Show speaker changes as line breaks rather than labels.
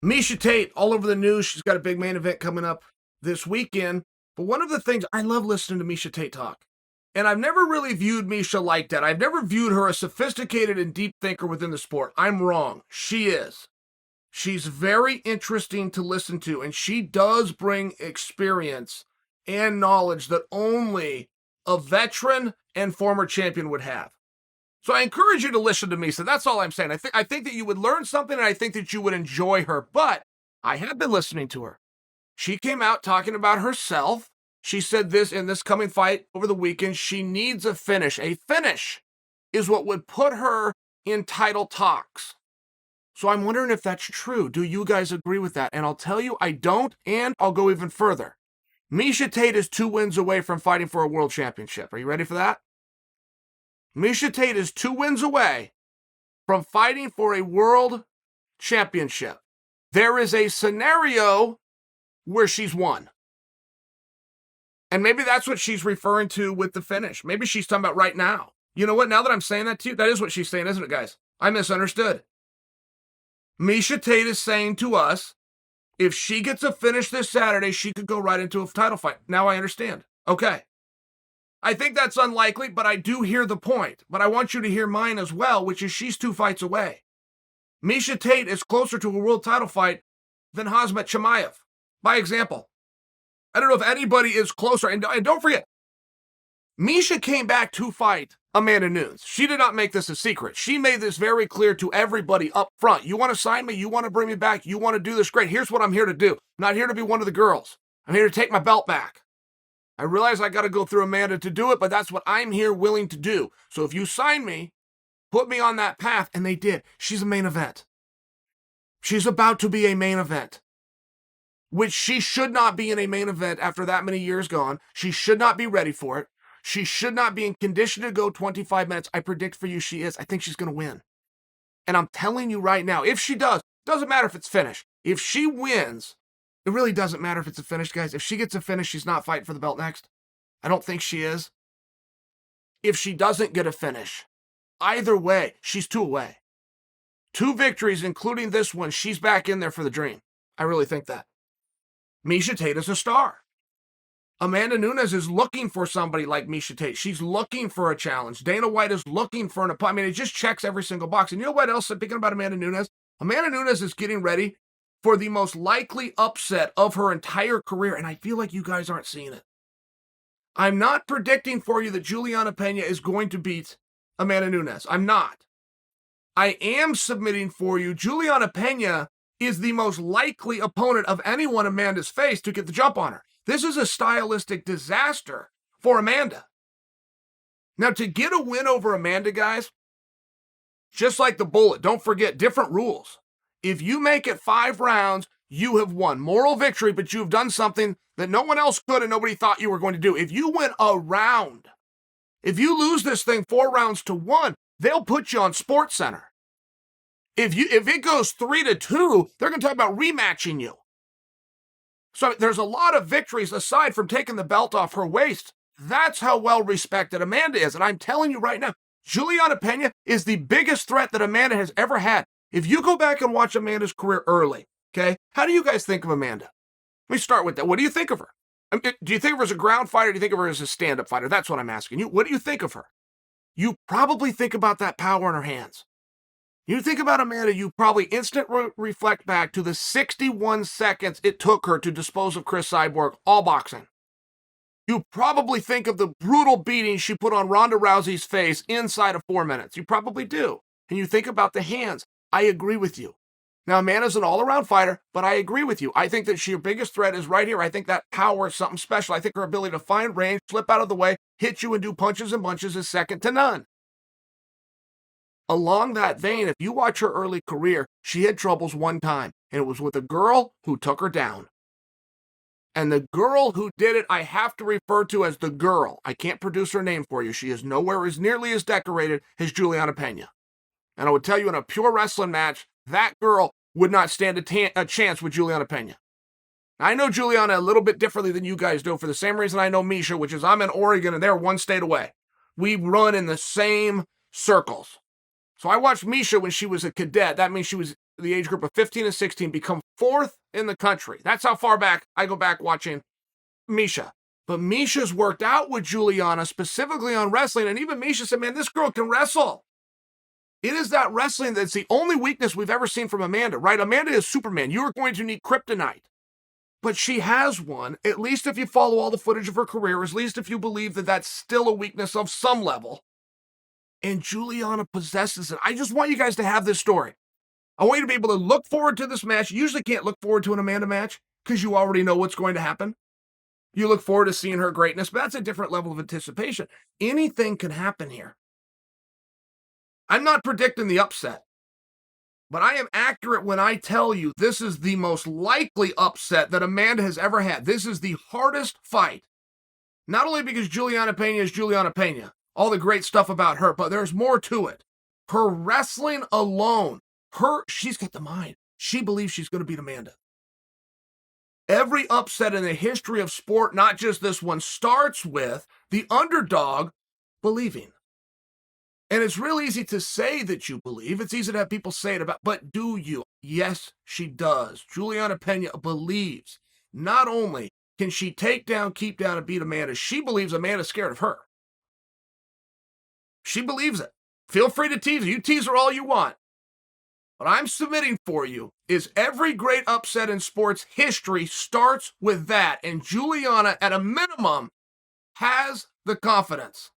Miesha Tate, all over the news. She's got a big main event coming up this weekend. But one of the things, I love listening to Miesha Tate talk. And I've never really viewed Miesha like that. I've never viewed her a sophisticated and deep thinker within the sport. I'm wrong. She is. She's very interesting to listen to, and she does bring experience and knowledge that only a veteran and former champion would have. So I encourage you to listen to me. So that's all I'm saying. I think that you would learn something, and I think that you would enjoy her. But I have been listening to her. She came out talking about herself. She said this in this coming fight over the weekend. She needs a finish. A finish is what would put her in title talks. So I'm wondering if that's true. Do you guys agree with that? And I'll tell you, I don't, and I'll go even further. Miesha Tate is 2 wins away from fighting for a world championship. Are you ready for that? Miesha Tate is 2 wins away from fighting for a world championship. There is a scenario where she's won. And maybe that's what she's referring to with the finish. Maybe she's talking about right now. You know what? Now that I'm saying that to you, that is what she's saying, isn't it, guys? I misunderstood. Miesha Tate is saying to us, if she gets a finish this Saturday, she could go right into a title fight. Now I understand. Okay. I think that's unlikely, but I do hear the point. But I want you to hear mine as well, which is she's 2 fights away. Miesha Tate is closer to a world title fight than Khamzat Chimaev. By example, I don't know if anybody is closer. And don't forget, Miesha came back to fight Amanda Nunes. She did not make this a secret. She made this very clear to everybody up front. You want to sign me? You want to bring me back? You want to do this? Great. Here's what I'm here to do. I'm not here to be one of the girls. I'm here to take my belt back. I realize I got to go through Amanda to do it, but that's what I'm here willing to do. So if you sign me, put me on that path. And they did. She's a main event. She's about to be a main event, which she should not be in a main event after that many years gone. She should not be ready for it. She should not be in condition to go 25 minutes. I predict for you she is. I think she's going to win. And I'm telling you right now, if she does, doesn't matter if it's finished. If she wins, it really doesn't matter if it's a finish, guys. If she gets a finish, she's not fighting for the belt next. I don't think she is. If she doesn't get a finish, either way, she's 2 away. 2 victories, including this one, she's back in there for the dream. I really think that. Miesha Tate is a star. Amanda Nunes is looking for somebody like Miesha Tate. She's looking for a challenge. Dana White is looking for an opponent. I mean, it just checks every single box. And you know what else? Speaking about Amanda Nunes, Amanda Nunes is getting ready for the most likely upset of her entire career, and I feel like you guys aren't seeing it. I'm not predicting for you that Juliana Pena is going to beat Amanda Nunes. I'm not. I am submitting for you Juliana Pena is the most likely opponent of anyone Amanda's faced to get the jump on her. This is a stylistic disaster for Amanda. Now, to get a win over Amanda, guys, just like the bullet, don't forget, different rules. If you make it 5 rounds, you have won. Moral victory, but you've done something that no one else could and nobody thought you were going to do. If you win a round, if you lose this thing 4 rounds to 1, they'll put you on Sports Center. If it goes 3-2, they're going to talk about rematching you. So there's a lot of victories aside from taking the belt off her waist. That's how well respected Amanda is. And I'm telling you right now, Juliana Pena is the biggest threat that Amanda has ever had. If you go back and watch Amanda's career early, okay, how do you guys think of Amanda? Let me start with that. What do you think of her? Do you think of her as a ground fighter? Or do you think of her as a stand-up fighter? That's what I'm asking you. What do you think of her? You probably think about that power in her hands. You think about Amanda, you probably instantly reflect back to the 61 seconds it took her to dispose of Chris Cyborg, all boxing. You probably think of the brutal beating she put on Ronda Rousey's face inside of 4 minutes. You probably do. And you think about the hands. I agree with you. Now, Amanda's an all-around fighter, but I agree with you. I think that her biggest threat is right here. I think that power is something special. I think her ability to find range, slip out of the way, hit you and do punches and bunches is second to none. Along that vein, if you watch her early career, she had troubles one time, and it was with a girl who took her down. And the girl who did it, I have to refer to as the girl. I can't produce her name for you. She is nowhere as nearly as decorated as Juliana Pena. And I would tell you in a pure wrestling match, that girl would not stand a chance with Juliana Pena. I know Juliana a little bit differently than you guys do for the same reason I know Miesha, which is I'm in Oregon and they're 1 state away. We run in the same circles. So I watched Miesha when she was a cadet. That means she was the age group of 15 and 16, become 4th in the country. That's how far back I go back watching Miesha. But Miesha's worked out with Juliana specifically on wrestling, and even Miesha said, man, this girl can wrestle. It is that wrestling that's the only weakness we've ever seen from Amanda, right? Amanda is Superman. You are going to need kryptonite. But she has one, at least if you follow all the footage of her career, at least if you believe that that's still a weakness of some level. And Juliana possesses it. I just want you guys to have this story. I want you to be able to look forward to this match. You usually can't look forward to an Amanda match because you already know what's going to happen. You look forward to seeing her greatness, but that's a different level of anticipation. Anything can happen here. I'm not predicting the upset, but I am accurate when I tell you this is the most likely upset that Amanda has ever had. This is the hardest fight. Not only because Juliana Pena is Juliana Pena, all the great stuff about her, but there's more to it. Her wrestling alone, she's got the mind. She believes she's going to beat Amanda. Every upset in the history of sport, not just this one, starts with the underdog believing. And it's real easy to say that you believe. It's easy to have people say it about, but do you? Yes, she does. Juliana Pena believes. Not only can she take down, keep down, and beat Amanda, she believes Amanda's scared of her. She believes it. Feel free to tease her. You tease her all you want. What I'm submitting for you is every great upset in sports history starts with that. And Juliana, at a minimum, has the confidence.